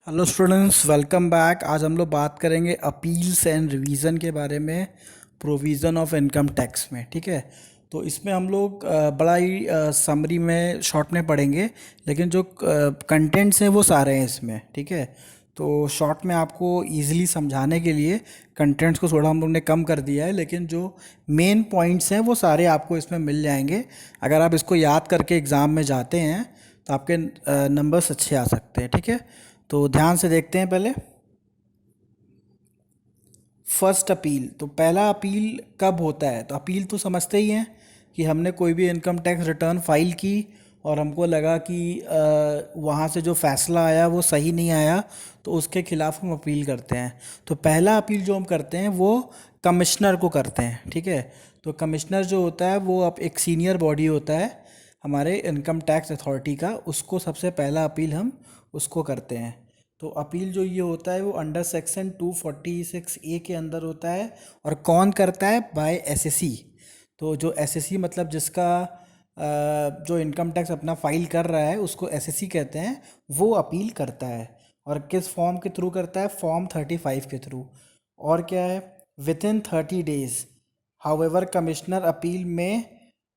Hello students, welcome back. आज हम लोग बात करेंगे अपील्स एंड रिवीजन के बारे में प्रोविज़न ऑफ इनकम टैक्स में। ठीक है, तो इसमें हम लोग बड़ा ही समरी में शॉर्ट में पढ़ेंगे, लेकिन जो कंटेंट्स हैं वो सारे हैं इसमें। ठीक है, तो शॉर्ट में आपको इजीली समझाने के लिए कंटेंट्स को थोड़ा हम लोग ने कम कर दिया है, लेकिन जो मेन पॉइंट्स हैं वो सारे आपको इसमें मिल जाएंगे। अगर आप इसको याद करके एग्ज़ाम में जाते हैं तो आपके नंबर्स अच्छे आ सकते हैं। ठीक है, तो ध्यान से देखते हैं पहले। फर्स्ट अपील, तो पहला अपील कब होता है? तो अपील तो समझते ही हैं कि हमने कोई भी इनकम टैक्स रिटर्न फाइल की और हमको लगा कि वहाँ से जो फैसला आया वो सही नहीं आया, तो उसके खिलाफ हम अपील करते हैं। तो पहला अपील जो हम करते हैं वो कमिश्नर को करते हैं। ठीक है, तो कमिश्नर जो होता है वो अब एक सीनियर बॉडी होता है हमारे इनकम टैक्स अथॉरिटी का, उसको सबसे पहला अपील हम उसको करते हैं। तो अपील जो ये होता है वो अंडर सेक्शन 246A के अंदर होता है। और कौन करता है? By assessee. तो जो एसएससी मतलब जिसका जो इनकम टैक्स अपना फाइल कर रहा है उसको एसएससी कहते हैं, वो अपील करता है। और किस फॉर्म के थ्रू करता है? फॉर्म 35 के थ्रू। और क्या है? With in 30 days however commissioner appeal में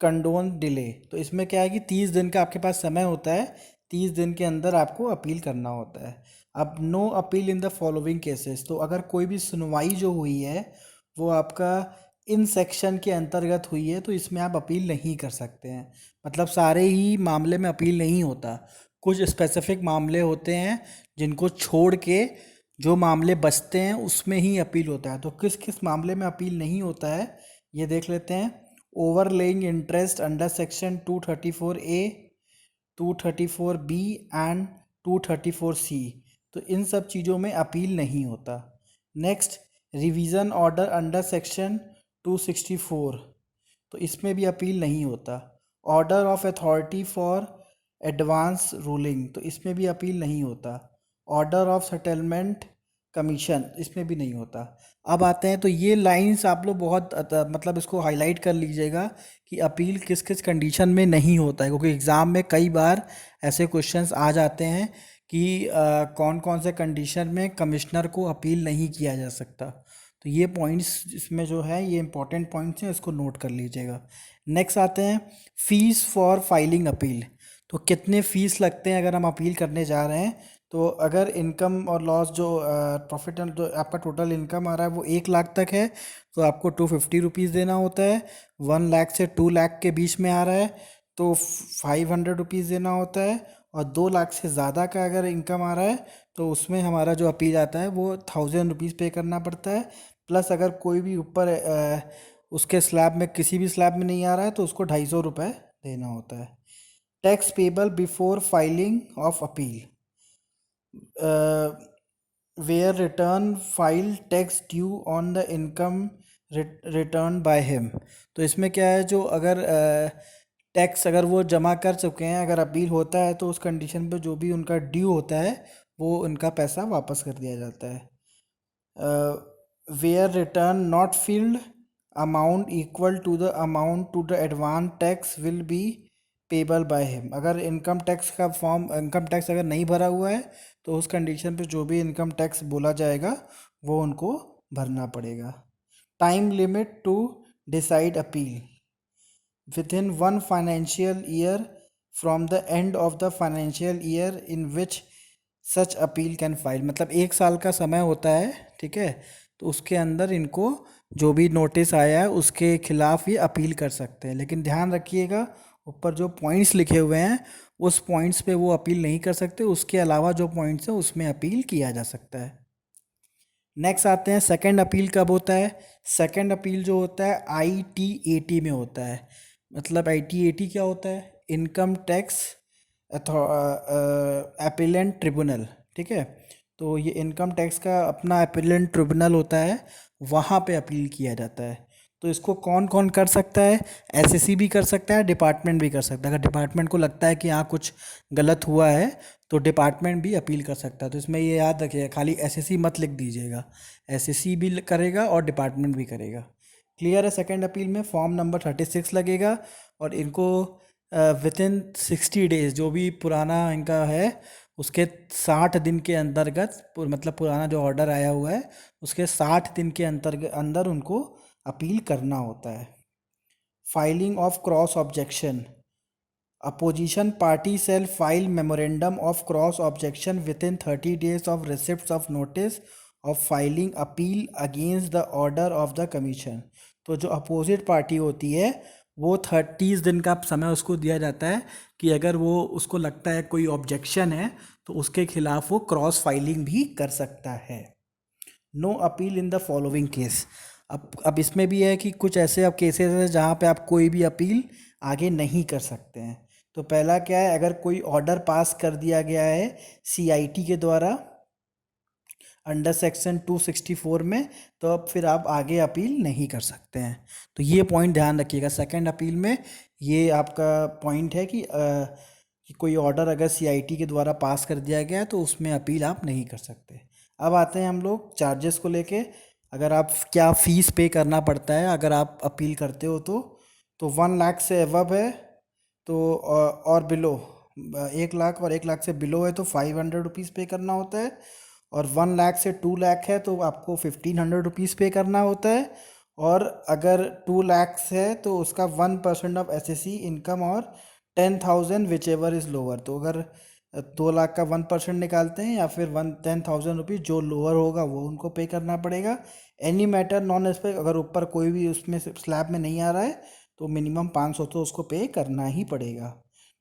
कंडोन डिले। तो इसमें क्या है कि 30 दिन का आपके पास समय होता है, 30 दिन के अंदर आपको अपील करना होता है। अब no appeal in the following cases, तो अगर कोई भी सुनवाई जो हुई है वो आपका इन सेक्शन के अंतर्गत हुई है तो इसमें आप अपील नहीं कर सकते हैं। मतलब सारे ही मामले में अपील नहीं होता, कुछ स्पेसिफिक मामले होते हैं जिनको छोड़ के जो मामले बचते हैं उसमें ही अपील होता है। तो किस किस मामले में अपील नहीं होता है ये देख लेते हैं। Overlaying interest under section 234A, 234B and 234C, तो इन सब चीज़ों में अपील नहीं होता। Next, revision order under section 264, तो इसमें भी अपील नहीं होता। Order of authority for advance ruling, तो इसमें भी अपील नहीं होता। ऑर्डर ऑफ सेटलमेंट कमीशन, इसमें भी नहीं होता। अब आते हैं, तो ये लाइंस आप लोग बहुत मतलब इसको हाईलाइट कर लीजिएगा कि अपील किस किस कंडीशन में नहीं होता है, क्योंकि एग्ज़ाम में कई बार ऐसे क्वेश्चंस आ जाते हैं कि कौन कौन से कंडीशन में कमिश्नर को अपील नहीं किया जा सकता। तो ये पॉइंट्स इसमें जो है ये इंपॉर्टेंट पॉइंट्स हैं, इसको नोट कर लीजिएगा। नेक्स्ट आते हैं फीस फॉर फाइलिंग अपील। तो कितने फ़ीस लगते हैं अगर हम अपील करने जा रहे हैं? तो अगर इनकम और लॉस जो प्रॉफिट एंड जो आपका टोटल इनकम आ रहा है वो 1 लाख तक है तो आपको 250 रुपीज़ देना होता है। 1 लाख से 2 लाख के बीच में आ रहा है तो 500 रुपीज़ देना होता है। और 2 लाख से ज़्यादा का अगर इनकम आ रहा है तो उसमें हमारा जो अपील आता है वो 1000 रुपीज़ पे करना पड़ता है। प्लस अगर कोई भी ऊपर उसके स्लैब में किसी भी स्लैब में नहीं आ रहा है तो उसको 250 रुपये देना होता है। Tax payable before filing of appeal, where return filed tax due on the income return by him. तो इसमें क्या है, जो अगर टैक्स अगर वो जमा कर चुके हैं, अगर अपील होता है तो उस कंडीशन पे जो भी उनका ड्यू होता है वो उनका पैसा वापस कर दिया जाता है। Where return not filed, amount equal to the amount to the advance tax will be payable by him. अगर इनकम टैक्स का फॉर्म इनकम टैक्स अगर नहीं भरा हुआ है तो उस कंडीशन पे जो भी इनकम टैक्स बोला जाएगा वो उनको भरना पड़ेगा। Time limit to decide appeal, within 1 financial year from the end of the financial year in which such appeal can file. मतलब 1 साल का समय होता है। ठीक है, तो उसके अंदर इनको जो भी नोटिस आया है उसके खिलाफ ये अपील कर सकते हैं। लेकिन ध्यान रखिएगा ऊपर जो पॉइंट्स लिखे हुए हैं उस पॉइंट्स पे वो अपील नहीं कर सकते, उसके अलावा जो पॉइंट्स हैं उसमें अपील किया जा सकता है। नेक्स्ट आते हैं सेकंड अपील कब होता है? सेकंड अपील जो होता है ITAT में होता है। मतलब ITAT क्या होता है? Income tax appellate tribunal. ठीक है, तो ये इनकम टैक्स का अपना अपीलेंट ट्रिब्यूनल होता है, वहाँ पे अपील किया जाता है। तो इसको कौन कौन कर सकता है? एसएससी भी कर सकता है, डिपार्टमेंट भी कर सकता है। अगर डिपार्टमेंट को लगता है कि हाँ कुछ गलत हुआ है तो डिपार्टमेंट भी अपील कर सकता है। तो इसमें ये याद रखिएगा, खाली एसएससी मत लिख दीजिएगा, एसएससी भी करेगा और डिपार्टमेंट भी करेगा। क्लियर है? सेकंड अपील में फॉर्म नंबर 36 लगेगा और इनको विद इन 60 डेज जो भी पुराना इनका है उसके 60 दिन के अंतर्गत मतलब पुराना जो ऑर्डर आया हुआ है उसके 60 दिन के अंदर उनको अपील करना होता है। Filing of cross objection, opposition party shall file memorandum of cross objection within 30 days of receipt of notice of filing appeal against the order of the commission। तो जो अपोजिट पार्टी होती है वो 30 दिन का समय उसको दिया जाता है कि अगर वो उसको लगता है कोई ऑब्जेक्शन है तो उसके खिलाफ वो क्रॉस फाइलिंग भी कर सकता है। No appeal in the following case, अब इसमें भी है कि कुछ ऐसे अब केसेस हैं जहाँ पे आप कोई भी अपील आगे नहीं कर सकते हैं। तो पहला क्या है, अगर कोई ऑर्डर पास कर दिया गया है सीआईटी के द्वारा अंडर सेक्शन 264 में, तो अब फिर आप आगे अपील नहीं कर सकते हैं। तो ये पॉइंट ध्यान रखिएगा, सेकंड अपील में ये आपका पॉइंट है कि कोई ऑर्डर अगर सीआईटी के द्वारा पास कर दिया गया है तो उसमें अपील आप नहीं कर सकते। अब आते हैं हम लोग चार्जेस को लेके, अगर आप क्या फ़ीस पे करना पड़ता है अगर आप अपील करते हो तो 1 लाख से एवब है तो और बिलो 1 लाख और 1 लाख से बिलो है तो 500 रुपीज़ पे करना होता है, और 1 लाख से 2 लाख है तो आपको 1500 रुपीज़ पे करना होता है, और अगर 2 लाख है तो उसका 1% ऑफ एसएससी इनकम और 10,000 विच एवर इज़ लोअर। तो अगर 2 लाख का 1% निकालते हैं या फिर 10,000 रुपीज़ जो लोअर होगा वो उनको पे करना पड़ेगा। एनी मैटर नॉन स्पेक, अगर ऊपर कोई भी उसमें स्लैब में नहीं आ रहा है तो मिनिमम 500 तो उसको पे करना ही पड़ेगा।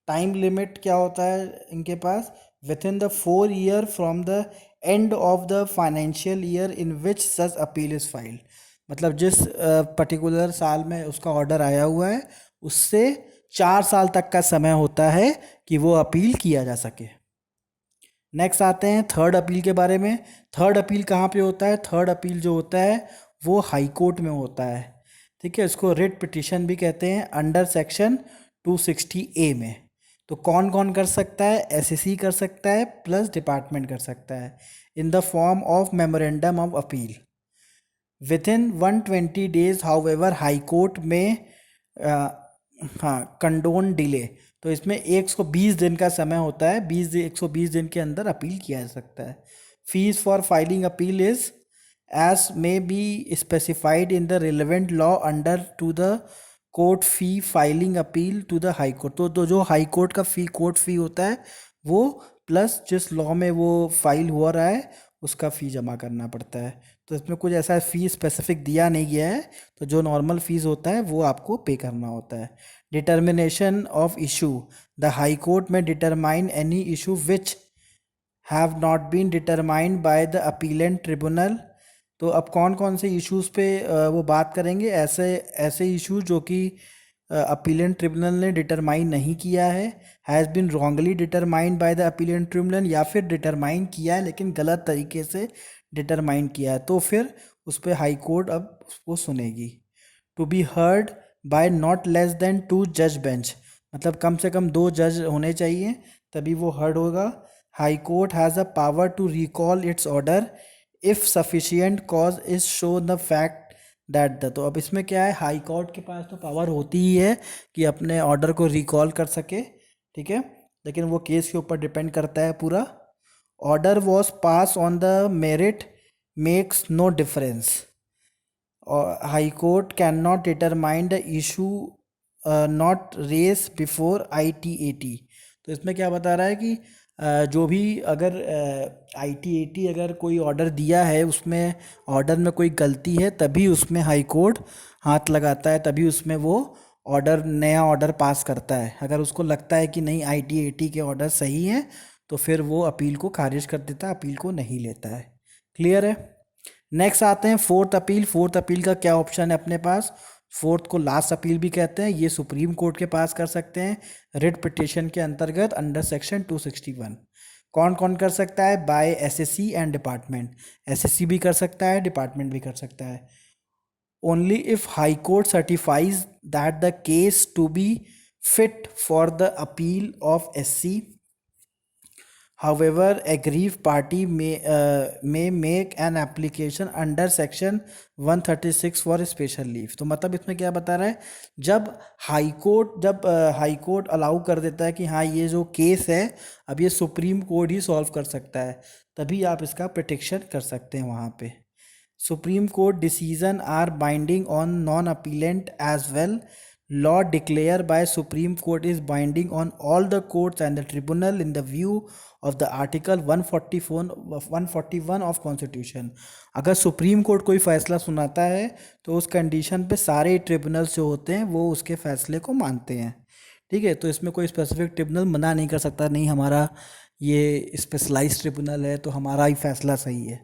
टाइम लिमिट क्या होता है इनके पास, within the 4 year from the end of the financial year in which such appeal is filed, मतलब जिस पर्टिकुलर साल में उसका ऑर्डर आया हुआ है उससे 4 साल तक का समय होता है कि वो अपील किया जा सके। नेक्स्ट आते हैं थर्ड अपील के बारे में। थर्ड अपील कहाँ पे होता है, थर्ड अपील जो होता है वो हाई कोर्ट में होता है, ठीक है। इसको रिट पिटिशन भी कहते हैं अंडर सेक्शन 260A में। तो कौन कौन कर सकता है, एसएससी कर सकता है प्लस डिपार्टमेंट कर सकता है, in the form of memorandum of appeal with in 120 days. However high court में हाँ कंडोन डिले, तो इसमें 120 दिन का समय होता है, 120 दिन के अंदर अपील किया जा सकता है। Fees for filing appeal is as may be specified in the relevant law under to the court fee filing appeal to the high court. तो जो हाई कोर्ट का फी कोर्ट फी होता है वो प्लस जिस लॉ में वो फाइल हुआ रहा है उसका फ़ी जमा करना पड़ता है। तो इसमें कुछ ऐसा फ़ी स्पेसिफिक दिया नहीं गया है, तो जो नॉर्मल फ़ीस होता है वो आपको पे करना होता है। Determination of issue, the high court में determine any issue which have not been determined by the appellate tribunal. तो अब कौन कौन से इश्यूज़ पे वो बात करेंगे, ऐसे ऐसे इशू जो कि अपीलेंट ट्रिब्यूनल ने डिटरमाइन नहीं किया है, has been wrongly determined by the appellate tribunal, या फिर डिटरमाइन किया है लेकिन गलत तरीके से डिटरमाइन किया है, तो फिर उस पर हाई कोर्ट अब उसको सुनेगी। To be heard by not less than 2 जज बेंच, मतलब कम से कम 2 जज होने चाहिए तभी वो हर्ड होगा। High court has a power to recall its order if sufficient cause is show the fact that the. तो अब इसमें क्या है, हाई कोर्ट के पास तो पावर होती ही है कि अपने ऑर्डर को रिकॉल कर सके, ठीक है, लेकिन वो केस के ऊपर डिपेंड करता है पूरा। Order was pass on the merit makes no difference, high court can not determine the issue not raise before ITAT। तो इसमें क्या बता रहा है कि जो भी अगर ITAT अगर कोई ऑर्डर दिया है उसमें ऑर्डर में कोई गलती है तभी उसमें हाई कोर्ट हाथ लगाता है, तभी उसमें वो ऑर्डर नया ऑर्डर पास करता है। अगर उसको लगता है कि नहीं ITAT के ऑर्डर सही हैं तो फिर वो अपील को खारिज कर देता है, अपील को नहीं लेता है। क्लियर है। नेक्स्ट आते हैं फोर्थ अपील। फोर्थ अपील का क्या ऑप्शन है अपने पास, फोर्थ को लास्ट अपील भी कहते हैं, ये सुप्रीम कोर्ट के पास कर सकते हैं रिट पिटिशन के अंतर्गत अंडर सेक्शन 261। कौन कौन कर सकता है, by assessee and department, assessee भी कर सकता है डिपार्टमेंट भी कर सकता है। Only if high court certifies that the case to be fit for the appeal of SC, However, aggrieved party may make an application under section 136 for special leave। तो मतलब इसमें क्या बता रहा है, जब हाई कोर्ट अलाउ कर देता है कि हाँ ये जो केस है अब ये सुप्रीम कोर्ट ही सॉल्व कर सकता है, तभी आप इसका पिटिशन कर सकते हैं वहाँ पे। Supreme Court decision are binding on non-appellant as well. Law declared by Supreme Court is binding on all the courts and the tribunal in the view of the Article 141 of Constitution। अगर supreme court कोई फैसला सुनाता है तो उस condition पे सारे tribunals जो होते हैं वो उसके फैसले को मानते हैं। ठीक है, तो इसमें कोई स्पेसिफिक ट्रिब्यूनल मना नहीं कर सकता, नहीं हमारा ये स्पेशलाइज्ड ट्रिब्यूनल है तो हमारा ही फैसला सही है।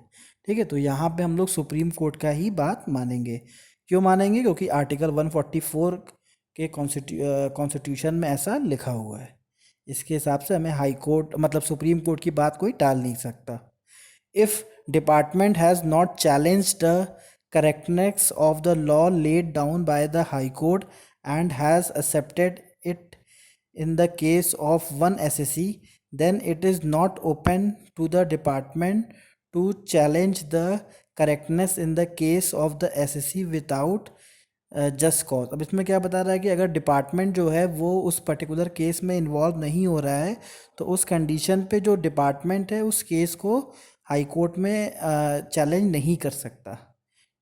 ठीक है, तो यहाँ पे हम लोग सुप्रीम कोर्ट का ही बात मानेंगे। क्यों मानेंगे? क्योंकि आर्टिकल 144 के कॉन्स्टिट्यूशन में ऐसा लिखा हुआ है। इसके हिसाब से हमें हाई कोर्ट मतलब सुप्रीम कोर्ट की बात कोई टाल नहीं सकता। If department has not challenge the correctness of the law laid down by the high court and has accepted it in the case of one SSC, then it is not open to the department to challenge the correctness in the case of the SSC without just cause। अब इसमें क्या बता रहा है कि अगर department जो है वो उस पर्टिकुलर केस में इन्वॉल्व नहीं हो रहा है तो उस कंडीशन पे जो डिपार्टमेंट है उस केस को हाई कोर्ट में चैलेंज नहीं कर सकता।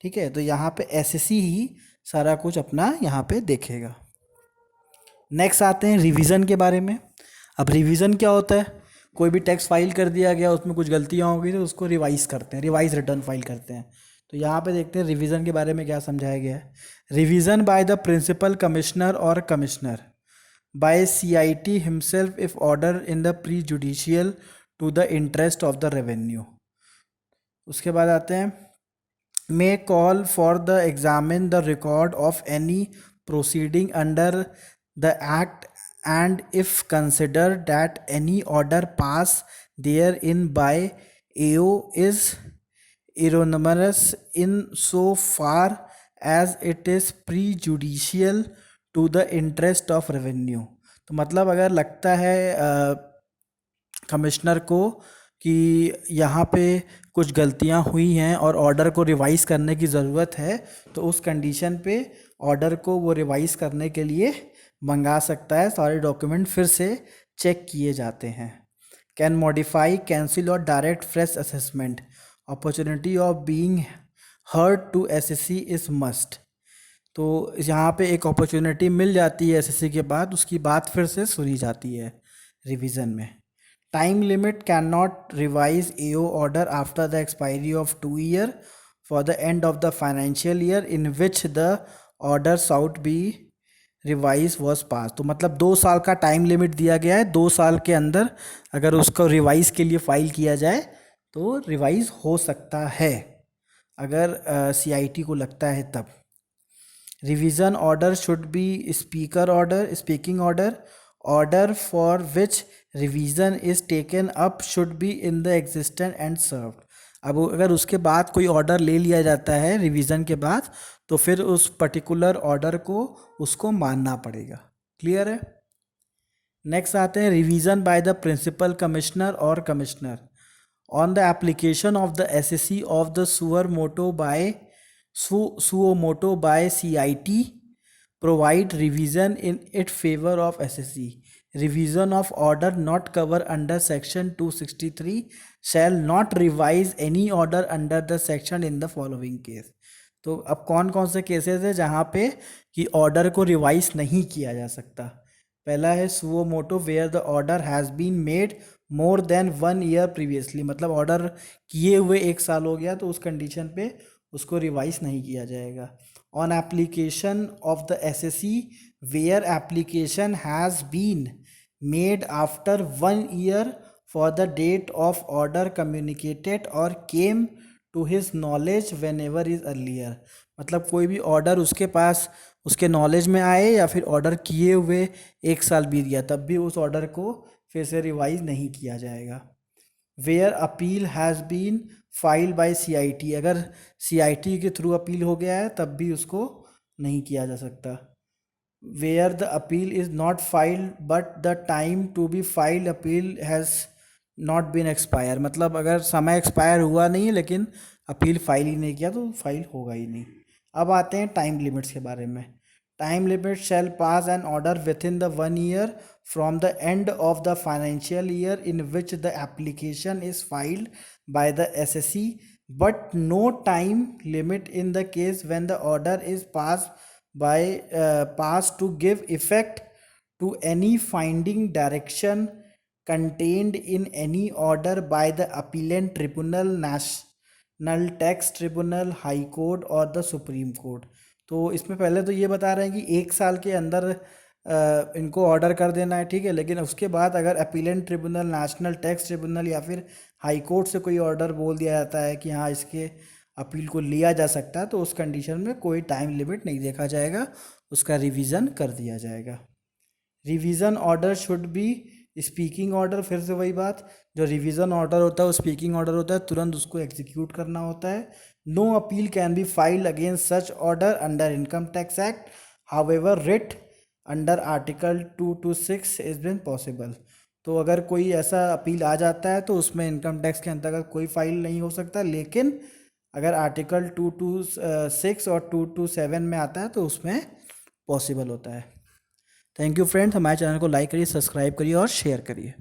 ठीक है, तो यहाँ पे एसएससी ही सारा कुछ अपना यहाँ पे देखेगा। नेक्स्ट आते हैं रिवीजन के बारे में। अब रिवीजन क्या होता है? कोई भी टैक्स फाइल कर दिया गया, उसमें कुछ गलतियाँ हो गई तो उसको रिवाइज करते हैं, रिवाइज रिटर्न फाइल करते हैं। तो यहाँ पे देखते हैं रिवीजन के बारे में क्या समझाया गया है। Revision by the principal commissioner और commissioner by CIT himself if order in the prejudicial to the interest of the revenue. उसके बाद आते हैं may call for the examine the record of any proceeding under the act, and if consider that any order passed therein by AO is erroneous in so far as it is prejudicial to the interest of revenue। तो मतलब अगर लगता है commissioner को कि यहाँ पे कुछ गलतियाँ हुई हैं और ऑर्डर को रिवाइज़ करने की ज़रूरत है, तो उस कंडीशन पे ऑर्डर को वो रिवाइज़ करने के लिए मंगा सकता है। सारे डॉक्यूमेंट फिर से चेक किए जाते हैं। कैन मॉडिफाई, कैंसिल और direct fresh assessment, opportunity of being heard to assessee is must. तो यहाँ पे एक अपॉर्चुनिटी मिल जाती है एसएससी के बाद, उसकी बात फिर से सुनी जाती है रिवीजन में। Time limit can not revise AO order after the expiry of 2 year for the end of the financial year in which the order sought be revise was pass. तो मतलब 2 साल का टाइम लिमिट दिया गया है, 2 साल के अंदर अगर उसको रिवाइज के लिए फाइल किया जाए तो रिवाइज हो सकता है, अगर CIT को लगता है तब। Revision order should be speaking order for which revision is taken up should be in the existent and served. अब अगर उसके बाद कोई ऑर्डर ले लिया जाता है रिवीजन के बाद, तो फिर उस पर्टिकुलर ऑर्डर को उसको मानना पड़ेगा। क्लियर है? नेक्स्ट आते हैं revision by the principal commissioner और commissioner on the application of the SSC of the suo motu by CIT provide revision in its favor of SSC। Revision of order not covered under section 263 shall not revise any order under the section in the following case। तो अब कौन कौन से cases है जहाँ पे कि order को रिवाइज नहीं किया जा सकता? पहला है suo motu where the order has been made more than 1 year previously, मतलब ऑर्डर किए हुए 1 साल हो गया तो उस कंडीशन पे उसको रिवाइज नहीं किया जाएगा। On application of the SSC where application has been made after 1 year for the date of order communicated और came to his knowledge whenever is earlier. मतलब कोई भी ऑर्डर उसके पास उसके नॉलेज में आए या फिर ऑर्डर किए हुए 1 साल बीत गया तब भी उस ऑर्डर को फिर से रिवाइज नहीं किया जाएगा। Where appeal has been filed by CIT, अगर CIT के थ्रू अपील हो गया है तब भी उसको नहीं किया जा सकता। Where the appeal is not filed but the time to be filed appeal has not been expire, मतलब अगर समय एक्सपायर हुआ नहीं है लेकिन अपील फाइल ही नहीं किया तो फाइल होगा ही नहीं। अब आते हैं टाइम लिमिट्स के बारे में। Time limit shall pass an order within the 1 year from the end of the financial year in which the application is filed by the assessee, but no time limit in the case when the order is pass to give effect to any finding direction contained in any order by the appellant tribunal, national tax tribunal, high court और the supreme court। तो इसमें पहले तो ये बता रहे हैं कि 1 साल के अंदर इनको ऑर्डर कर देना है, ठीक है, लेकिन उसके बाद अगर appellate tribunal, national tax tribunal या फिर हाई कोर्ट से कोई ऑर्डर बोल दिया जाता है कि हाँ इसके अपील को लिया जा सकता है, तो उस कंडीशन में कोई टाइम लिमिट नहीं देखा जाएगा, उसका रिवीजन कर दिया जाएगा। Revision order should be speaking order, फिर से वही बात, जो रिवीजन ऑर्डर होता है वो स्पीकिंग ऑर्डर होता है, तुरंत उसको एग्जीक्यूट करना होता है। No appeal can be filed against such order under income tax act, however writ under article 226 is been possible. तो अगर कोई ऐसा अपील आ जाता है तो उसमें इनकम टैक्स के अंतर्गत कोई फाइल नहीं हो सकता, लेकिन अगर आर्टिकल 226 और 227 में आता है तो उसमें पॉसिबल होता है। थैंक यू फ्रेंड्स, हमारे चैनल को लाइक करिए, सब्सक्राइब करिए और शेयर करिए।